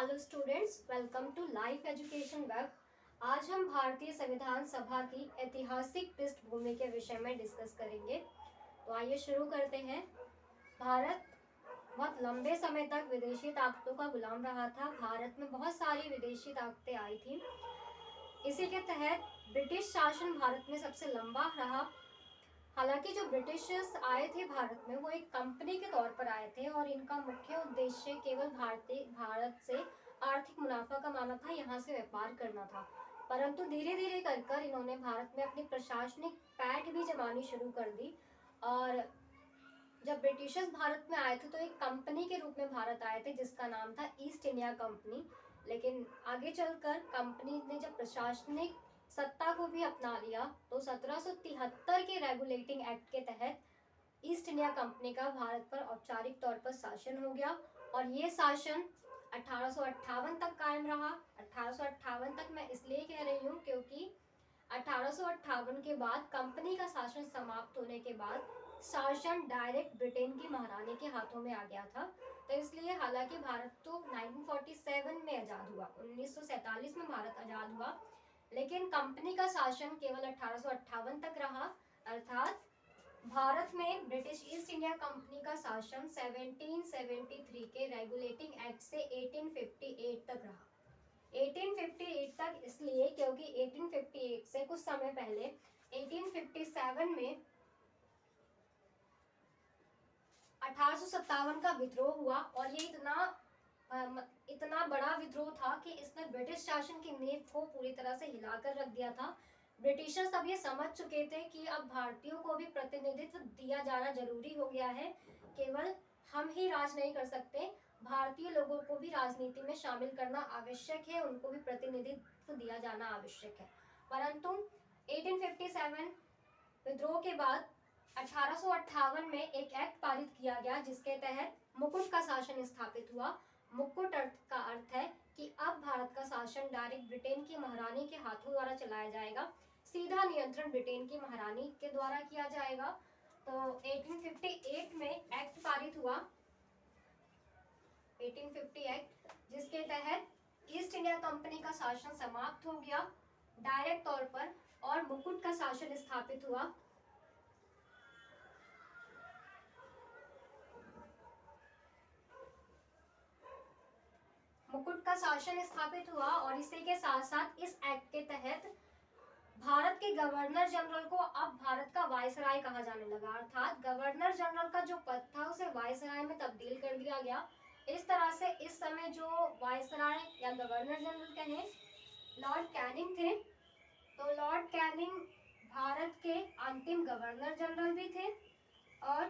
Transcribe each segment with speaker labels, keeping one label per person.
Speaker 1: Hello students, welcome to life education web. आज हम भारतीय संविधान सभा की ऐतिहासिक पृष्ठभूमि के विषय में डिस्कस करेंगे। तो आइए शुरू करते हैं। भारत बहुत लंबे समय तक विदेशी ताकतों का गुलाम रहा था। भारत में बहुत सारी विदेशी ताकतें आई थी। इसी के तहत ब्रिटिश शासन भारत में सबसे लंबा रहा। हालांकि जो ब्रिटिशर्स आए थे भारत में, वो एक कंपनी के तौर पर आए थे और इनका मुख्य उद्देश्य केवल भारत से आर्थिक मुनाफा कमाना था, यहाँ से व्यापार करना था। परंतु धीरे धीरे कर कर इन्होंने भारत में अपनी प्रशासनिक पैठ भी जमानी शुरू कर दी। और जब ब्रिटिशर्स भारत में आए थे तो एक कंपनी के रूप में भारत आए थे जिसका नाम था ईस्ट इंडिया कंपनी। लेकिन आगे चलकर कंपनी ने जब प्रशासनिक सत्ता को भी अपना लिया तो 1773 के रेगुलेटिंग एक्ट के तहत ईस्ट इंडिया कंपनी का भारत पर औपचारिक तौर पर शासन हो गया। और ये शासन 1858 तक कायम रहा। 1858 तक मैं इसलिए कह रही हूँ क्योंकि 1858 के बाद कंपनी का शासन समाप्त होने के बाद शासन डायरेक्ट ब्रिटेन की महारानी के हाथों में आ गया था। तो इसलिए हालांकि भारत तो 1947 में आजाद हुआ, 1947 में भारत आजाद हुआ, लेकिन कंपनी का शासन केवल 1858 तक रहा। अर्थात भारत में ब्रिटिश ईस्ट इंडिया कंपनी का शासन 1773 के रेगुलेटिंग एक्ट से 1858 तक रहा। 1858 तक इसलिए क्योंकि 1858 से कुछ समय पहले 1857 में 1857 का विद्रोह हुआ और ये इतना बड़ा विद्रोह था कि इसने ब्रिटिश शासन की नींव को पूरी तरह से हिलाकर रख दिया था। ब्रिटिशर्स अब ये समझ चुके थे कि अब भारतीयों को भी प्रतिनिधित्व दिया जाना जरूरी हो गया है। केवल हम ही राज नहीं कर सकते, भारतीय लोगों को भी राजनीति में शामिल करना आवश्यक है, उनको भी प्रतिनिधित्व दिया जाना आवश्यक है। परंतु 1857 विद्रोह के बाद 1858 में एक एक्ट पारित किया गया जिसके तहत मुकुट का शासन स्थापित हुआ। मुकुट का अर्थ है कि अब भारत का शासन डायरेक्ट ब्रिटेन की महारानी के हाथों द्वारा चलाया जाएगा। सीधा नियंत्रण ब्रिटेन की महारानी के द्वारा किया जाएगा। तो 1858 में एक्ट पारित हुआ, 1850 एक्ट, जिसके तहत ईस्ट इंडिया कंपनी का शासन समाप्त हो गया डायरेक्ट तौर पर और मुकुट का शासन स्थापित हुआ। मुकुट का शासन स्थापित हुआ और इसी के साथ साथ इस एक्ट के तहत भारत के गवर्नर जनरल को अब भारत का वायसराय कहा जाने लगा। अर्थात गवर्नर जनरल का जो पद था उसे वायसराय में तब्दील कर दिया गया। इस तरह से इस समय जो वायसराय या गवर्नर जनरल कहें, लॉर्ड कैनिंग थे। तो लॉर्ड कैनिंग भारत के अंतिम गवर्नर जनरल भी थे और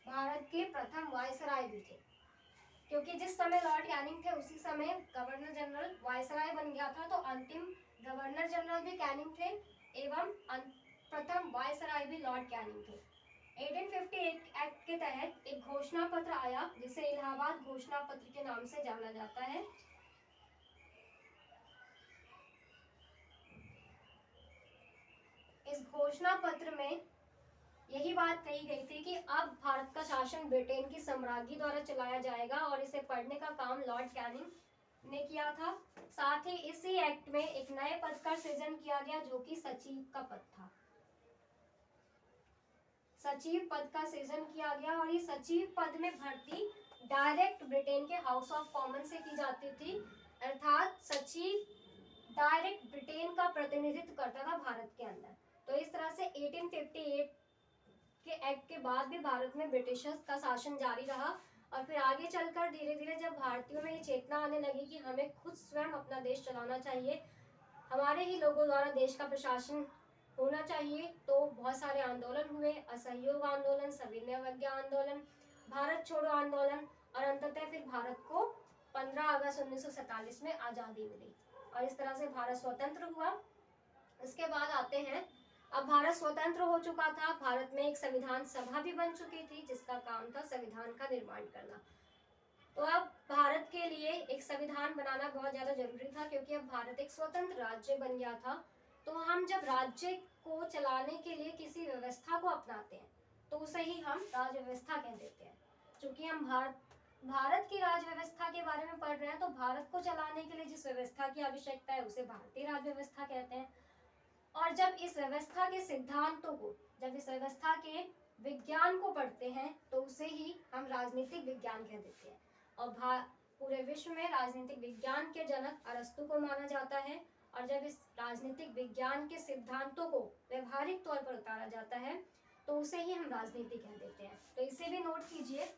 Speaker 1: भारत के प्रथम वायसराय भी थे, क्योंकि जिस समय लॉर्ड कैनिंग थे उसी समय गवर्नर जनरल वायसराय बन गया था। तो अंतिम गवर्नर जनरल भी कैनिंग थे एवं प्रथम वायसराय भी लॉर्ड कैनिंग थे। 1858 एक्ट के तहत एक घोषणा पत्र आया जिसे इलाहाबाद घोषणा पत्र के नाम से जाना जाता है। इस घोषणा पत्र में यही बात कही गई थी कि अब भारत का शासन ब्रिटेन की साम्राज्ञी द्वारा चलाया जाएगा और इसे पढ़ने का काम लॉर्ड कैनिंग ने किया था। साथ ही इसी एक्ट में एक नए पद का सृजन किया गया जो कि सचिव का पद था। सचिव पद का सृजन किया गया और ये सचिव पद में भर्ती डायरेक्ट ब्रिटेन के हाउस ऑफ कॉमन से की जाती थी। अर्थात सचिव डायरेक्ट ब्रिटेन का प्रतिनिधित्व करता था भारत के अंदर। तो इस तरह से 1858 के एक्ट के बाद भी भारत में ब्रिटिशर्स का शासन जारी रहा और फिर आगे चलकर धीरे धीरे जब भारतीयों में ये चेतना आने लगी कि हमें खुद स्वयं अपना देश चलाना चाहिए, हमारे ही लोगों द्वारा देश का प्रशासन होना चाहिए, तो बहुत सारे आंदोलन हुए। असहयोग आंदोलन, सविनय अवज्ञा आंदोलन, भारत छोड़ो आंदोलन और अंततः फिर भारत को 15 अगस्त 1947 में आज़ादी मिली और इस तरह से भारत स्वतंत्र हुआ। इसके बाद आते हैं, अब भारत स्वतंत्र हो चुका था, भारत में एक संविधान सभा भी बन चुकी थी जिसका काम था संविधान का निर्माण करना। तो अब भारत के लिए एक संविधान बनाना बहुत ज्यादा जरूरी था क्योंकि अब भारत एक स्वतंत्र राज्य बन गया था। तो हम जब राज्य को चलाने के लिए किसी व्यवस्था को अपनाते हैं तो उसे ही हम राज व्यवस्था कह देते हैं। चूंकि हम भारत भारत की राज व्यवस्था के बारे में पढ़ रहे हैं तो भारत को चलाने के लिए जिस व्यवस्था की आवश्यकता है उसे भारतीय राज व्यवस्था कहते हैं। और जब इस व्यवस्था के सिद्धांतों को, जब इस व्यवस्था के विज्ञान को पढ़ते हैं तो उसे ही हम राजनीतिक विज्ञान कह देते हैं। और पूरे विश्व में राजनीतिक विज्ञान के जनक अरस्तु को माना जाता है। और जब इस राजनीतिक विज्ञान के सिद्धांतों को व्यवहारिक तौर पर उतारा जाता है तो उसे ही हम राजनीति कह देते हैं। तो इसे भी नोट कीजिए।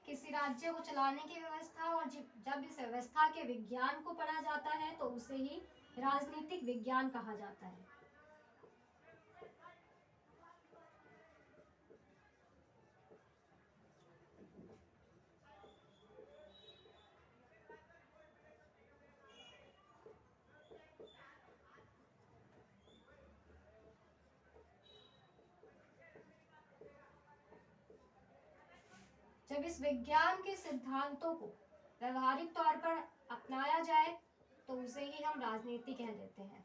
Speaker 1: किसी राज्य को चलाने की व्यवस्था, और जब इस व्यवस्था के विज्ञान को पढ़ा जाता है तो उसे ही राजनीतिक विज्ञान कहा जाता है। जब इस विज्ञान के सिद्धांतों को व्यवहारिक तौर पर अपनाया जाए तो उसे ही हम राजनीति कह देते हैं।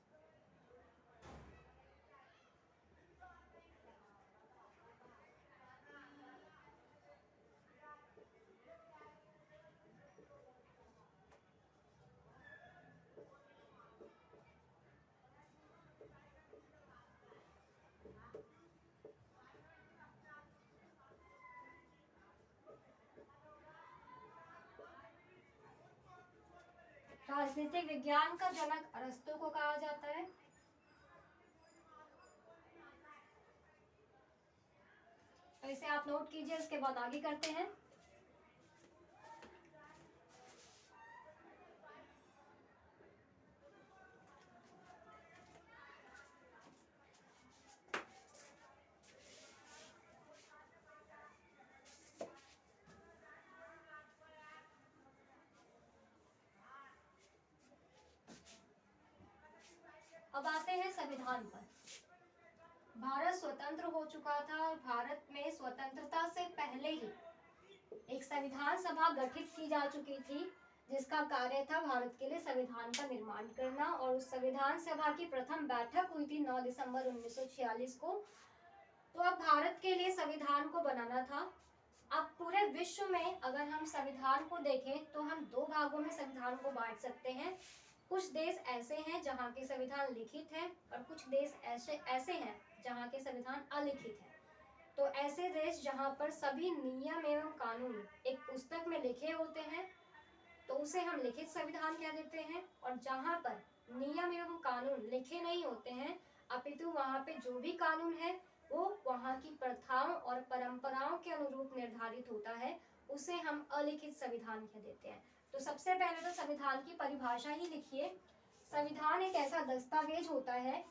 Speaker 1: राजनीतिक विज्ञान का जनक अरस्तु को कहा जाता है। तो इसे आप नोट कीजिए, इसके बाद आगे करते हैं। अब आते हैं संविधान पर। भारत स्वतंत्र हो चुका था और भारत में स्वतंत्रता से पहले ही एक संविधान सभा गठित की जा चुकी थी जिसका कार्य था भारत के लिए संविधान का निर्माण करना। और उस संविधान सभा की प्रथम बैठक हुई थी 9 दिसंबर 1946 को। तो अब भारत के लिए संविधान को बनाना था। अब पूरे विश्व में अगर हम संविधान को देखें तो हम दो भागों में संविधान को बांट सकते हैं। कुछ देश ऐसे हैं जहाँ के संविधान लिखित हैं और कुछ देश ऐसे हैं जहाँ के संविधान अलिखित हैं। तो ऐसे देश जहाँ पर सभी नियम एवं कानून एक पुस्तक में लिखे होते हैं तो उसे हम लिखित संविधान कह देते हैं। और जहाँ पर नियम एवं कानून लिखे नहीं होते हैं अपितु वहाँ पे जो भी कानून है वो वहाँ की प्रथाओं और परंपराओं के अनुरूप निर्धारित होता है, उसे हम अलिखित संविधान कह देते हैं। तो सबसे पहले तो संविधान की परिभाषा ही लिखिए। संविधान एक ऐसा दस्तावेज होता है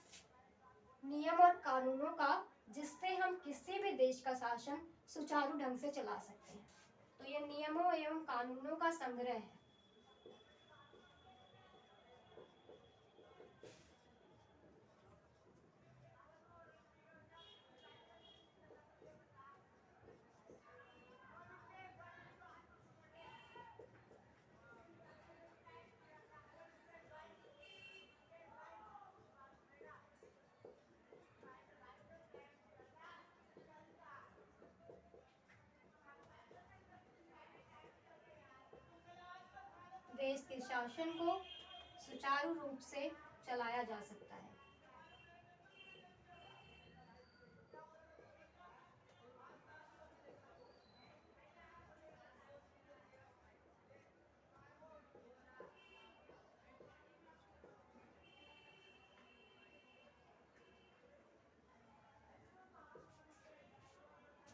Speaker 1: नियम और कानूनों का जिससे हम किसी भी देश का शासन सुचारू ढंग से चला सकते हैं। तो ये नियमों एवं कानूनों का संग्रह है। देश के शासन को सुचारू रूप से चलाया जा सकता है।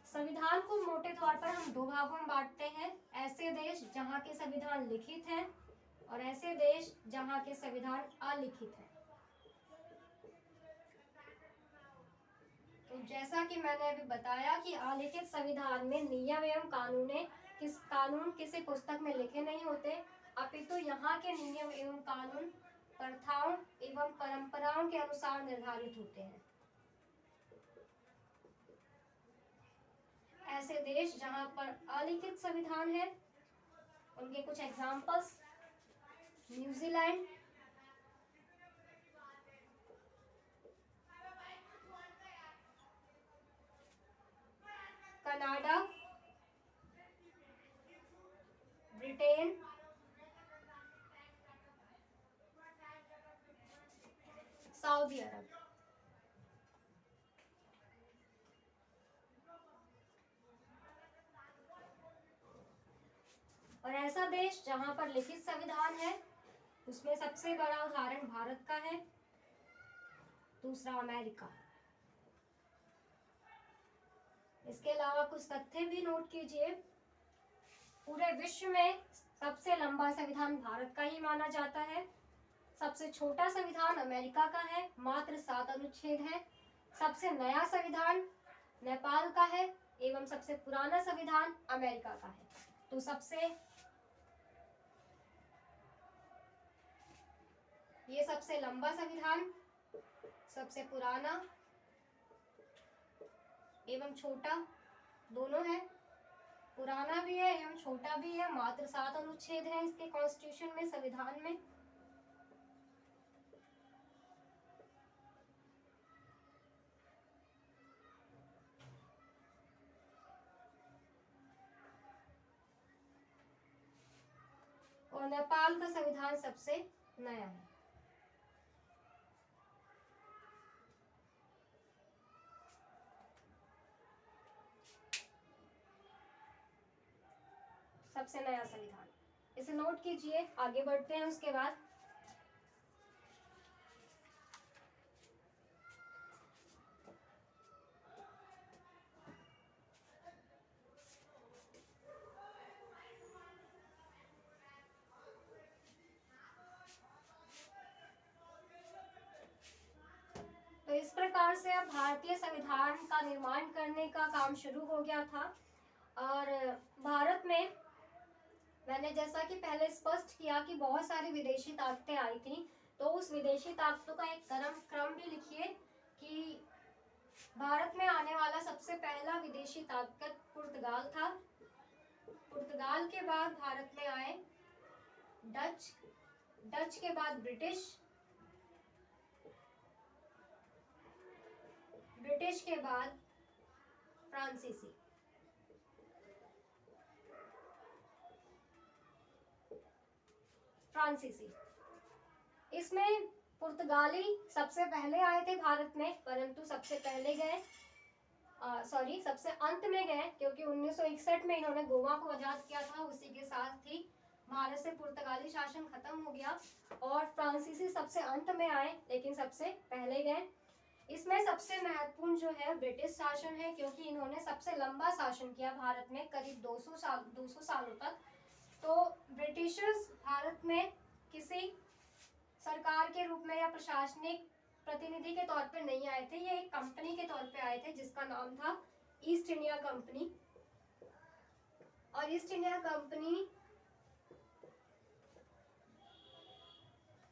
Speaker 1: संविधान को मोटे तौर पर हम दो भागों में बांटते हैं। ऐसे देश जहाँ के संविधान लिखित हैं और ऐसे देश जहाँ के संविधान अलिखित हैं। तो जैसा कि मैंने अभी बताया कि अलिखित संविधान में नियम एवं कानून किसी पुस्तक में लिखे नहीं होते, अपितु यहाँ के नियम एवं कानून प्रथाओं एवं परंपराओं के अनुसार निर्धारित होते हैं। ऐसे देश जहां पर अलिखित संविधान है, उनके कुछ examples: New Zealand, Canada, Britain, Saudi Arab. और ऐसा देश जहां पर लिखित संविधान है, उसमें सबसे बड़ा उदाहरण भारत का है, दूसरा अमेरिका। इसके अलावा कुछ तथ्य भी नोट कीजिए। पूरे विश्व में सबसे लंबा संविधान भारत का ही माना जाता है। सबसे छोटा संविधान अमेरिका का है, मात्र 7 अनुच्छेद है। सबसे नया संविधान नेपाल का है एवं सबसे पुराना संविधान अमेरिका का है। तो ये सबसे लंबा संविधान, सबसे पुराना एवं छोटा दोनों है। पुराना भी है एवं छोटा भी है। मात्र 7 अनुच्छेद है इसके कॉन्स्टिट्यूशन में, संविधान में। और नेपाल का संविधान सबसे नया है। सबसे नया संविधान, इसे नोट कीजिए। आगे बढ़ते हैं उसके बाद। तो इस प्रकार से अब भारतीय संविधान का निर्माण करने का काम शुरू हो गया था। और भारत में मैंने जैसा कि पहले स्पष्ट किया कि बहुत सारी विदेशी ताकतें आई थी, तो उस विदेशी ताकतों का एक क्रम भी लिखिए कि भारत में आने वाला सबसे पहला विदेशी ताकत पुर्तगाल था। पुर्तगाल के बाद भारत में आए डच, डच के बाद ब्रिटिश, ब्रिटिश के बाद फ्रांसीसी। फ्रांसीसी इसमें पुर्तगाली सबसे पहले आए थे भारत में, परंतु सबसे पहले गए सबसे अंत में गए, क्योंकि 1961 में इन्होंने गोवा को आजाद किया था। उसी के साथ ही भारत से पुर्तगाली शासन खत्म हो गया और फ्रांसीसी सबसे अंत में आए, लेकिन सबसे पहले गए। इसमें सबसे महत्वपूर्ण जो है ब्रिटिश शासन है, क्योंकि इन्होंने सबसे लंबा शासन किया भारत में, करीब 200 सालों तक। तो ब्रिटिशर्स भारत में किसी सरकार के रूप में या प्रशासनिक प्रतिनिधि के तौर पे नहीं आए थे, ये एक कंपनी के तौर पे आए थे जिसका नाम था ईस्ट इंडिया कंपनी। और ईस्ट इंडिया कंपनी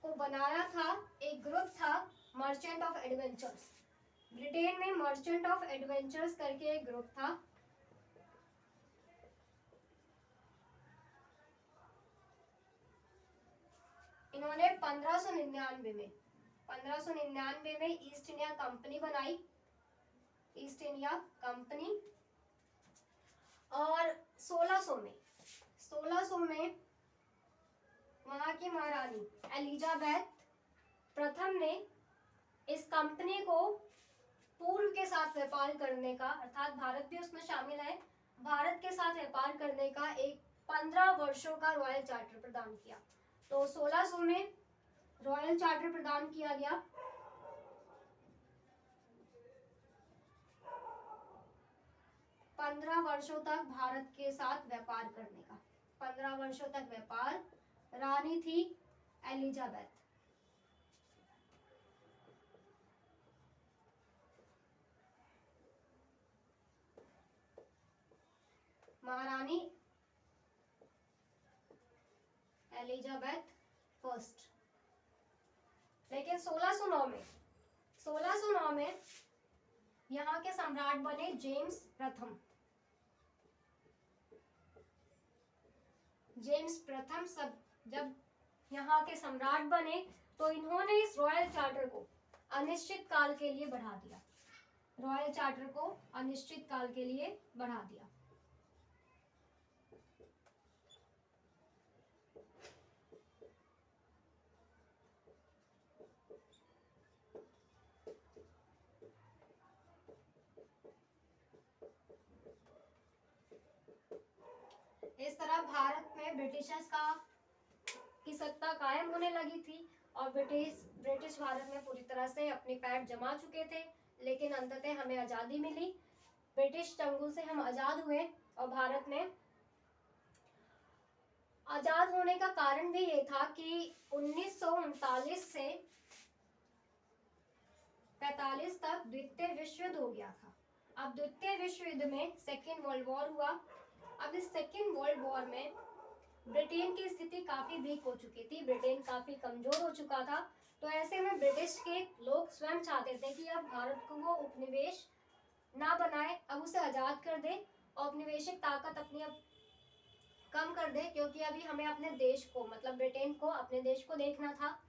Speaker 1: को बनाया था, एक ग्रुप था मर्चेंट ऑफ एडवेंचर्स। ब्रिटेन में मर्चेंट ऑफ एडवेंचर्स करके एक ग्रुप था। इन्होंने 1599 में ईस्ट इंडिया कंपनी बनाई, ईस्ट इंडिया कंपनी। और 1600 में वहां की महारानी एलिजाबेथ प्रथम ने इस कंपनी को पूर्व के साथ व्यापार करने का, अर्थात भारत भी उसमें शामिल है, भारत के साथ व्यापार करने का एक 15 वर्षों का रॉयल चार्टर प्रदान किया। तो 1600 में रॉयल चार्टर प्रदान किया गया। पंद्रह वर्षों तक भारत के साथ व्यापार करने का, 15 वर्षों तक व्यापार। रानी थी एलिजाबेथ। महारानी एलिजाबेथ फर्स्ट। लेकिन 1609 में यहाँ के सम्राट बने जेम्स प्रथम। जेम्स प्रथम सब जब यहाँ के सम्राट बने तो इन्होंने इस रॉयल चार्टर को अनिश्चित काल के लिए बढ़ा दिया। रॉयल चार्टर को अनिश्चित काल के लिए बढ़ा दिया। इस तरह भारत में ब्रिटिशर्स की सत्ता कायम होने लगी थी और ब्रिटिश भारत में पूरी तरह से अपनी पैठ जमा चुके थे। लेकिन अंततः हमें आज़ादी मिली, ब्रिटिश चंगुल से हम आज़ाद हुए। और भारत में आज़ाद होने का कारण भी ये था कि 1939 से 45 तक द्वितीय विश्व युद्ध हो गया था। अब द्वितीय विश्व युद्ध में सेकेंड वर्ल्ड वॉर हुआ। अब इस सेकेंड वर्ल्ड वॉर में ब्रिटेन की स्थिति काफी वीक हो चुकी थी, ब्रिटेन काफी कमजोर हो चुका था। तो ऐसे में ब्रिटिश के लोग स्वयं चाहते थे कि अब भारत को वो उपनिवेश ना बनाए, अब उसे आजाद कर दे, औपनिवेशिक ताकत अपनी अब कम कर दे, क्योंकि अभी हमें अपने देश को मतलब ब्रिटेन को अपने देश को देखना था।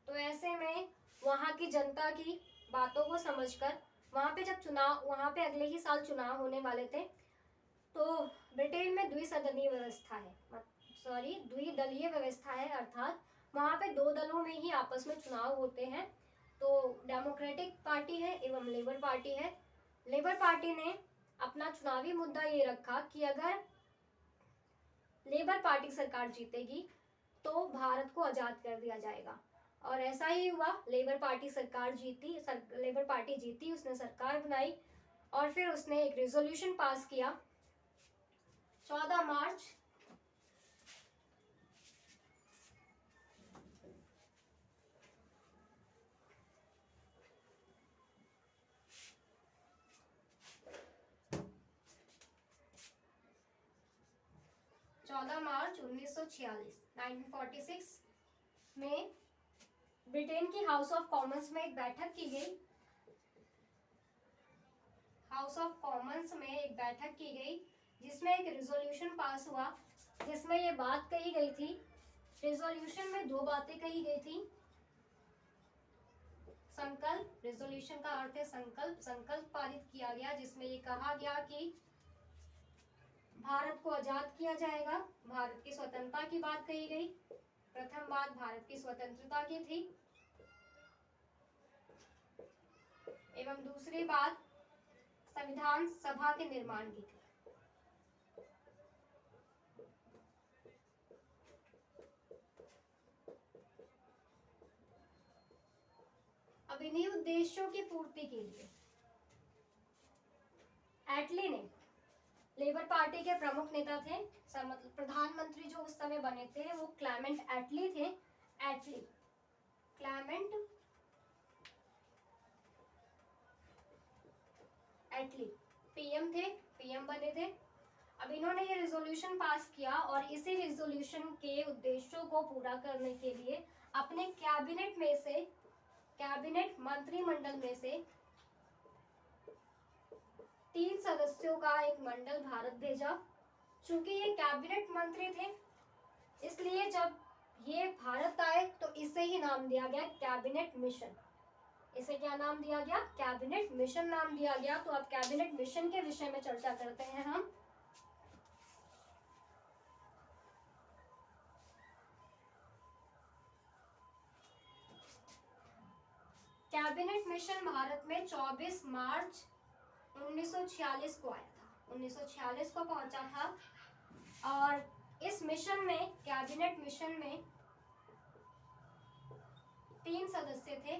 Speaker 1: तो ऐसे में वहाँ की जनता की बातों को समझकर वहाँ पे जब वहाँ पे अगले ही साल चुनाव होने वाले थे, तो ब्रिटेन में द्विदलीय व्यवस्था है, अर्थात वहाँ पे दो दलों में ही आपस में चुनाव होते हैं। तो डेमोक्रेटिक पार्टी है एवं लेबर पार्टी है। लेबर पार्टी ने अपना चुनावी मुद्दा ये रखा कि अगर लेबर पार्टी सरकार जीतेगी तो भारत को आजाद कर दिया जाएगा। और ऐसा ही हुआ, लेबर पार्टी जीती, उसने सरकार बनाई और फिर उसने एक रेजोल्यूशन पास किया 14 मार्च 1946 में ब्रिटेन की हाउस ऑफ कॉमन्स में एक बैठक की गई। जिसमें एक रेजोल्यूशन पास हुआ, जिसमें ये बात कही गई थी। रेजोल्यूशन में दो बातें कही गई थी। संकल्प, रेजोल्यूशन का अर्थ है संकल्प पारित किया गया, जिसमें ये कहा गया कि भारत को आजाद किया जाएगा। भारत की स्वतंत्रता की बात कही गई। प्रथम बात भारत की स्वतंत्रता की थी एवं दूसरी बात संविधान सभा के निर्माण की थी। अब इन्हीं उद्देश्यों की पूर्ति के लिए एटली ने, लेबर पार्टी के प्रमुख नेता थे, प्रधानमंत्री जो उस समय बने थे वो क्लेमेंट एटली थे। क्लेमेंट एटली पीएम बने थे। अब इन्होंने ये रेजोल्यूशन पास किया और इसी रेजोल्यूशन के उद्देश्यों को पूरा करने के लिए अपने कैबिनेट मंत्रिमंडल में से 3 सदस्यों का एक मंडल भारत भेजा। चूंकि ये कैबिनेट मंत्री थे, इसलिए जब ये भारत आए तो इसे ही नाम दिया गया कैबिनेट मिशन। इसे क्या नाम दिया गया? कैबिनेट मिशन नाम दिया गया। तो अब कैबिनेट मिशन के विषय में चर्चा करते हैं हम। कैबिनेट मिशन भारत में 24 मार्च 1946 को आया था, 1946 को पहुंचा था। और इस मिशन में, कैबिनेट मिशन में 3 सदस्य थे।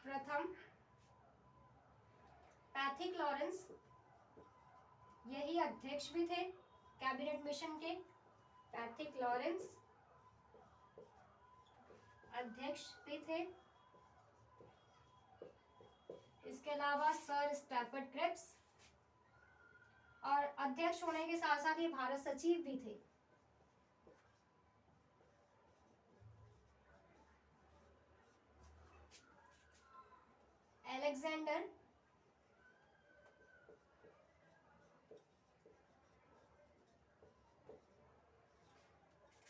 Speaker 1: प्रथम पैथिक लॉरेंस, यही अध्यक्ष भी थे कैबिनेट मिशन के। पैथिक लॉरेंस अध्यक्ष भी थे। इसके अलावा सर स्टैफर्ड क्रिप्स, और अध्यक्ष होने के साथ साथ ये भारत सचिव भी थे। अलेक्जेंडर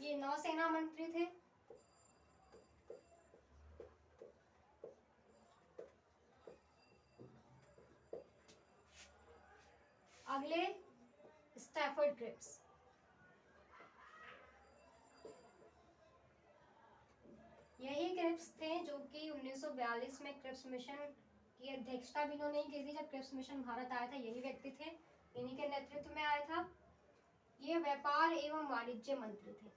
Speaker 1: ये नौसेना मंत्री थे। अगले स्टैफर्ड क्रिप्स, यही क्रिप्स थे जो कि 1942 में क्रिप्स मिशन की अध्यक्षता भी इन्होंने की थी। जब क्रिप्स मिशन भारत आया था यही व्यक्ति थे, इन्हीं के नेतृत्व में आया था। ये व्यापार एवं वाणिज्य मंत्री थे।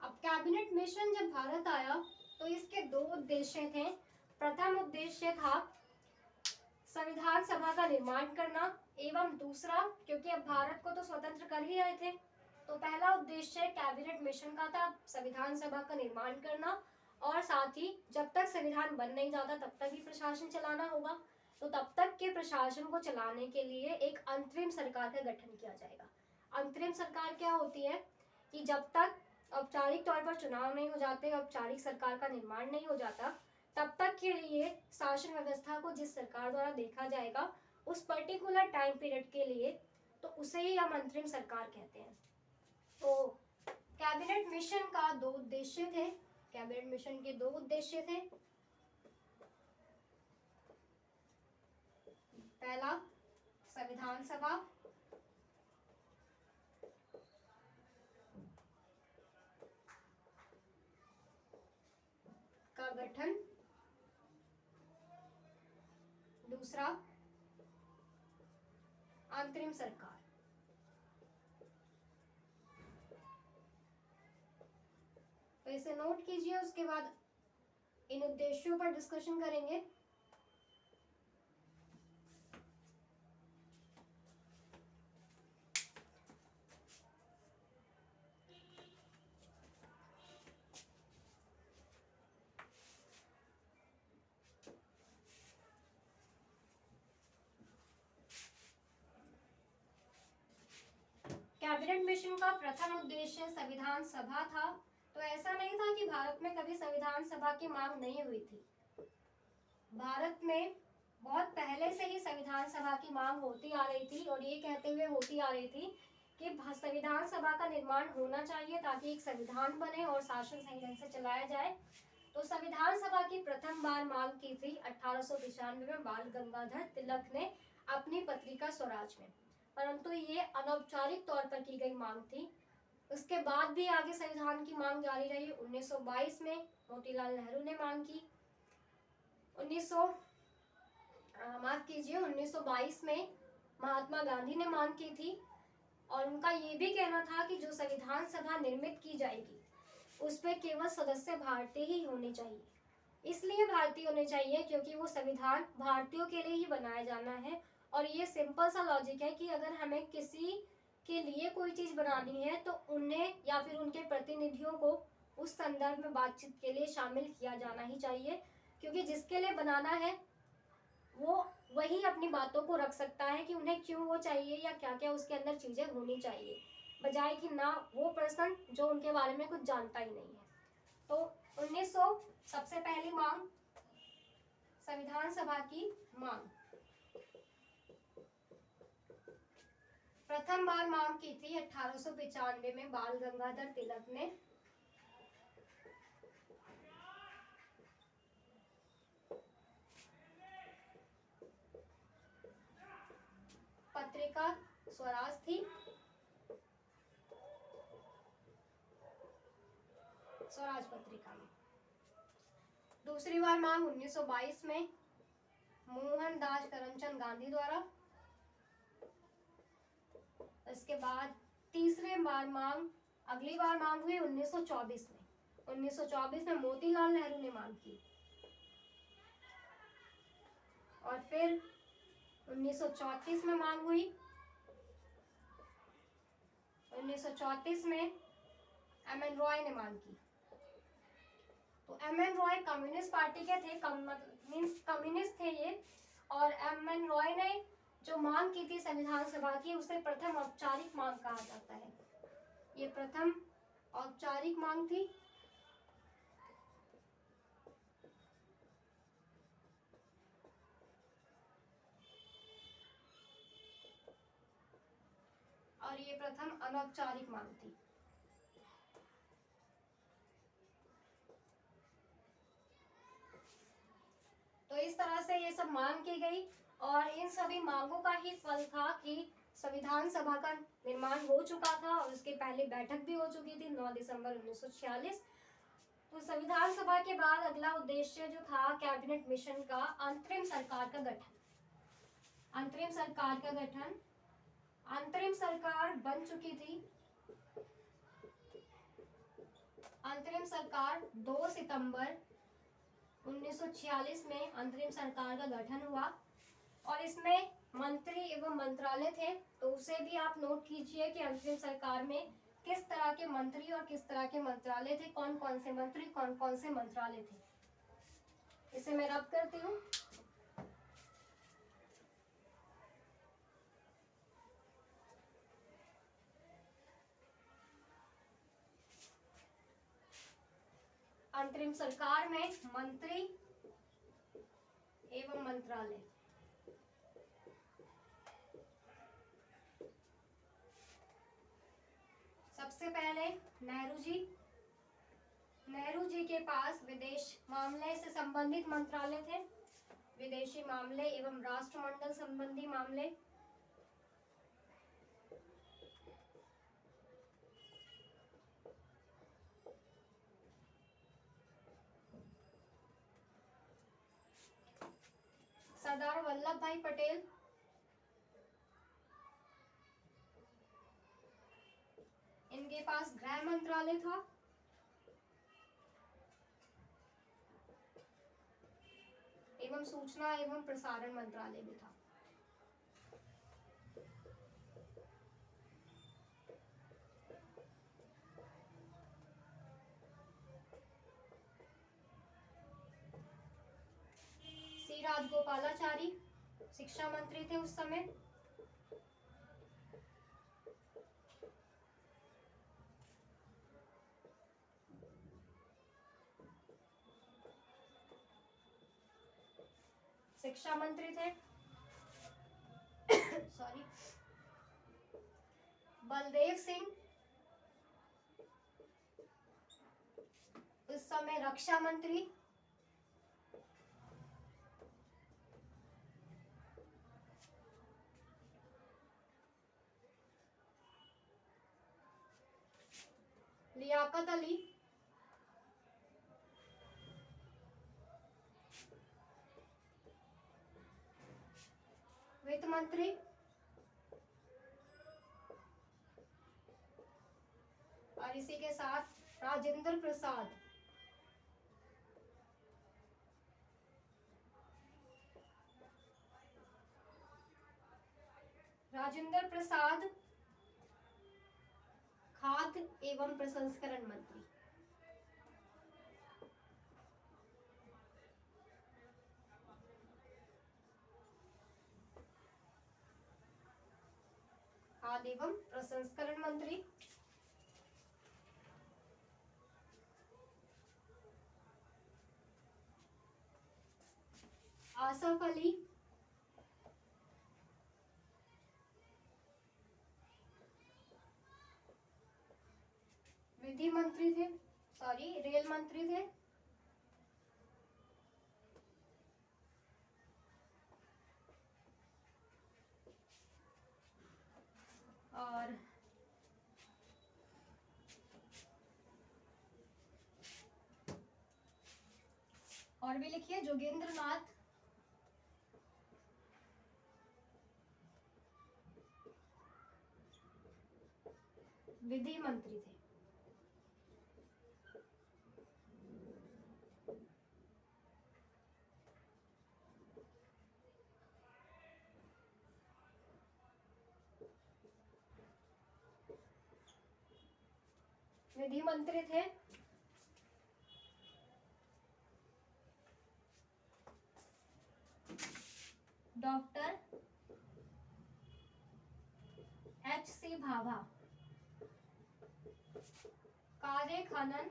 Speaker 1: अब कैबिनेट मिशन जब भारत आया तो इसके दो उद्देश्य थे। प्रथम उद्देश्य था संविधान सभा का निर्माण करना, एवं दूसरा, क्योंकि अब भारत को तो स्वतंत्र कर ही रहे थे, तो पहला उद्देश्य कैबिनेट मिशन का था संविधान सभा का निर्माण करना, और साथ ही जब तक संविधान बन नहीं जाता तब तक ही प्रशासन चलाना होगा। तो तब तक के प्रशासन को चलाने के लिए एक अंतरिम सरकार का गठन किया जाएगा। अंतरिम सरकार क्या होती है कि जब तक औपचारिक तौर पर चुनाव नहीं हो जाते, औपचारिक सरकार का निर्माण नहीं हो जाता, तब तक के लिए शासन व्यवस्था को जिस सरकार द्वारा देखा जाएगा उस पर्टिकुलर टाइम पीरियड के लिए, तो उसे ही हम अंतरिम सरकार कहते हैं। तो कैबिनेट मिशन का दो उद्देश्य थे। कैबिनेट मिशन के दो उद्देश्य थे। पहला, संविधान सभा का गठन, दूसरा अंतरिम सरकार। तो इसे नोट कीजिए, उसके बाद इन उद्देश्यों पर डिस्कशन करेंगे। कैबिनेट मिशन का प्रथम उद्देश्य संविधान सभा था। तो ऐसा नहीं था कि भारत में कभी संविधान सभा की मांग नहीं हुई थी। भारत में बहुत पहले से ही संविधान सभा की मांग होती आ रही थी, और ये कहते हुए होती आ रही थी कि संविधान सभा का निर्माण होना चाहिए ताकि एक संविधान बने और शासन सही ढंग से चलाया जाए। तो संविधान सभा की प्रथम बार मांग की थी 1895 में बाल गंगाधर तिलक ने अपनी पत्रिका स्वराज में, परंतु ये अनौपचारिक तौर पर की गई मांग थी। उसके बाद भी आगे संविधान की मांग जारी रही। 1922 में मोतीलाल नेहरू ने मांग की। 1922 में महात्मा गांधी ने मांग की थी, और उनका ये भी कहना था कि जो संविधान सभा निर्मित की जाएगी उसमें केवल सदस्य भारतीय ही होने चाहिए। इसलिए भारतीय होने चाहिए क्योंकि वो संविधान भारतीयों के लिए ही बनाया जाना है। और ये सिंपल सा लॉजिक है कि अगर हमें किसी के लिए कोई चीज बनानी है तो उन्हें या फिर उनके प्रतिनिधियों को उस संदर्भ में बातचीत के लिए शामिल किया जाना ही चाहिए, क्योंकि जिसके लिए बनाना है वो वही अपनी बातों को रख सकता है कि उन्हें क्यों वो चाहिए या क्या क्या उसके अंदर चीजें होनी चाहिए, बजाय कि ना वो पर्सन जो उनके बारे में कुछ जानता ही नहीं है। तो 1900 सबसे पहली मांग, संविधान सभा की मांग। प्रथम बार मांग की थी 1895 में बाल गंगाधर तिलक ने। पत्रिका स्वराज थी। स्वराज पत्रिका में। दूसरी बार मांग 1922 में मोहनदास करमचंद गांधी द्वारा। इसके बाद तीसरे बार मांग, अगली बार मांग हुई 1924 में। 1924 में मोतीलाल नेहरू ने मांग की, और फिर 1934 में मांग हुई। 1934 में एम.एन. रॉय ने मांग की। तो एम.एन. रॉय कम्युनिस्ट पार्टी के थे, कम्युनिस्ट थे ये, और एम.एन. रॉय ने जो मांग की थी संविधान सभा की उसे प्रथम औपचारिक मांग कहा जाता है। ये प्रथम औपचारिक मांग थी। और ये प्रथम अनौपचारिक मांग थी। तो इस तरह से ये सब मांग की गई और इन सभी मांगों का ही फल था कि संविधान सभा का निर्माण हो चुका था और उसके पहले बैठक भी हो चुकी थी 9 दिसंबर 1946। तो संविधान सभा के बाद अगला उद्देश्य जो था कैबिनेट मिशन का अंतरिम सरकार का गठन। अंतरिम सरकार का गठन, अंतरिम सरकार बन चुकी थी। अंतरिम सरकार 2 सितंबर 1946 में अंतरिम सरकार का गठन हुआ और इसमें मंत्री एवं मंत्रालय थे। तो उसे भी आप नोट कीजिए कि अंतरिम सरकार में किस तरह के मंत्री और किस तरह के मंत्रालय थे, कौन कौन से मंत्री, कौन कौन से मंत्रालय थे। इसे मैं रब करती हूँ। अंतरिम सरकार में मंत्री एवं मंत्रालय। सबसे पहले नेहरू जी के पास विदेश मामले से संबंधित मंत्रालय थे, विदेशी मामले एवं राष्ट्रमंडल संबंधी मामले। सरदार वल्लभ भाई पटेल इनके पास गृह मंत्रालय था। एवं सूचना एवं प्रसारण मंत्रालय भी था। सी राजगोपालाचारी शिक्षा मंत्री थे उस समय। शिक्षा मंत्री थे सॉरी बलदेव सिंह उस समय रक्षा मंत्री। लियाकत अली वित्त मंत्री। और इसी के साथ राजेंद्र प्रसाद खाद्य एवं प्रसंस्करण मंत्री। खाद्य एवं प्रसंस्करण मंत्री। आसफ अली विधि मंत्री थे, रेल मंत्री थे। और भी लिखिए जोगेंद्र नाथ विधि मंत्री थे। विधि मंत्री थे डॉक्टर H.C. भाभा। कार्य खनन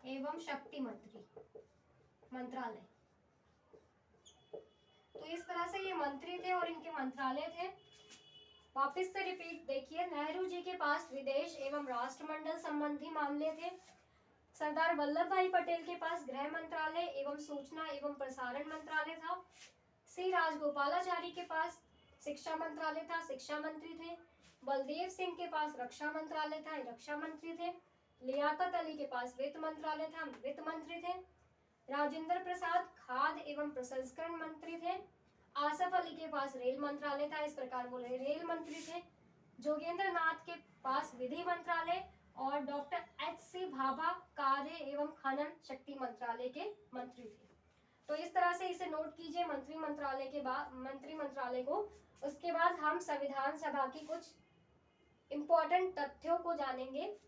Speaker 1: एवं शक्ति मंत्रालय। तो इस तरह से ये मंत्री थे और इनके मंत्रालय थे। वापस से रिपीट देखिए, नेहरू जी के पास विदेश एवं राष्ट्रमंडल संबंधी मामले थे। सरदार वल्लभ भाई पटेल के पास गृह मंत्रालय एवं सूचना एवं प्रसारण मंत्रालय था। सी राजगोपालाचारी के पास शिक्षा मंत्रालय था, शिक्षा मंत्री थे। बलदेव सिंह के पास रक्षा मंत्रालय था, रक्षा मंत्री थे। लियाकत अली के पास वित्त मंत्रालय था, वित्त मंत्री थे। राजेंद्र प्रसाद खाद्य एवं प्रसंस्करण मंत्री थे। आसफ अली के पास रेल मंत्रालय था, इस प्रकार बोले रेल मंत्री थे। जोगेंद्र नाथ के पास विधि मंत्रालय और डॉक्टर एच.सी. भाभा कार्य एवं खनन शक्ति मंत्रालय के मंत्री थे। तो इस तरह से इसे नोट कीजिए मंत्री मंत्रालय को। उसके बाद हम संविधान सभा की कुछ इंपॉर्टेंट तथ्यों को जानेंगे।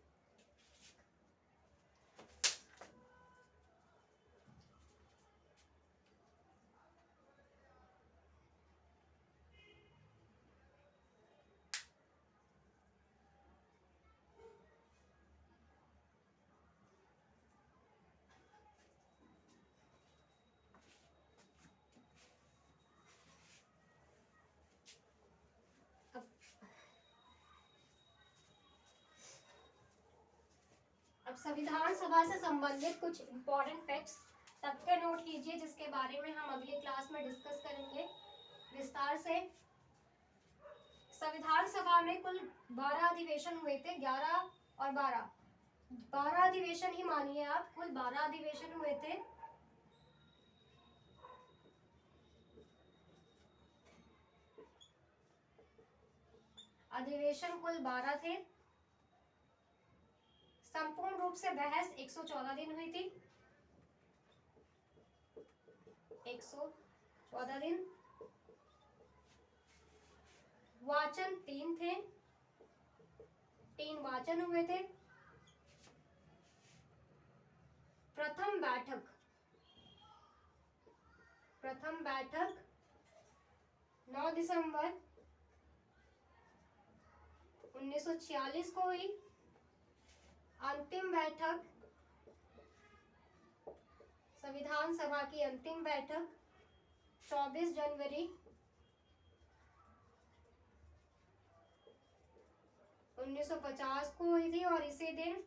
Speaker 1: अब संविधान सभा से संबंधित कुछ इंपॉर्टेंट फैक्ट्स तथ्य नोट कीजिए, जिसके बारे में हम अगली क्लास में डिस्कस करेंगे विस्तार से। संविधान सभा में कुल 12 अधिवेशन हुए थे, 11 और 12 अधिवेशन ही मानिए आप, कुल 12 अधिवेशन हुए थे। अधिवेशन कुल 12 थे। संपूर्ण रूप से बहस 114 दिन हुई थी, 114 दिन। वाचन 3 थे, 3 वाचन हुए थे। प्रथम बैठक 9 दिसंबर 1946 को हुई। अंतिम बैठक, संविधान सभा की अंतिम बैठक 24 जनवरी 1950 को हुई थी और इसी दिन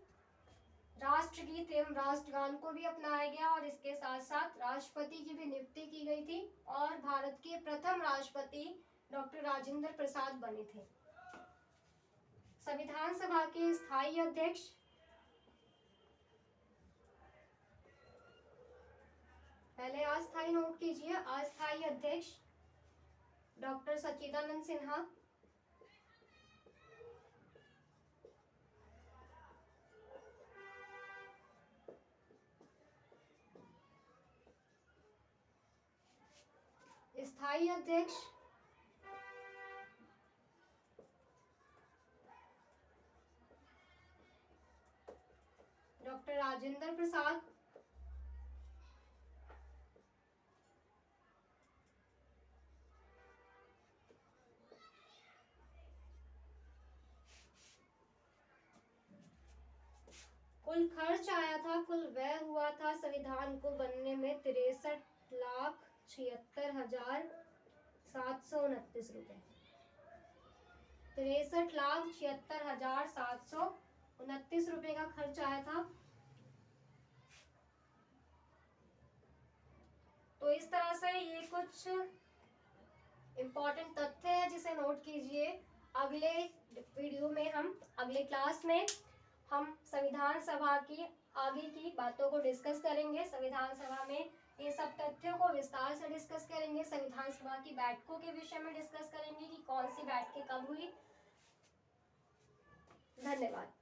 Speaker 1: राष्ट्रगीत एवं राष्ट्रगान को भी अपनाया गया और इसके साथ साथ राष्ट्रपति की भी नियुक्ति की गई थी और भारत के प्रथम राष्ट्रपति डॉक्टर राजेंद्र प्रसाद बने थे। संविधान सभा के स्थायी अध्यक्ष पहले अस्थायी नोट कीजिए, अस्थायी अध्यक्ष डॉक्टर सच्चिदानंद सिन्हा। स्थायी अध्यक्ष डॉक्टर राजेंद्र प्रसाद। कुल खर्च आया था, कुल व्यय हुआ था संविधान को बनने में 63,76,729 रुपए। 63,76,729 रुपए का खर्च आया था। तो इस तरह से ये कुछ इंपॉर्टेंट तथ्य है जिसे नोट कीजिए। अगले वीडियो में हम अगले क्लास में हम संविधान सभा की आगे की बातों को डिस्कस करेंगे। संविधान सभा में ये सब तथ्यों को विस्तार से डिस्कस करेंगे। संविधान सभा की बैठकों के विषय में डिस्कस करेंगे कि कौन सी बैठकें कब हुई। धन्यवाद।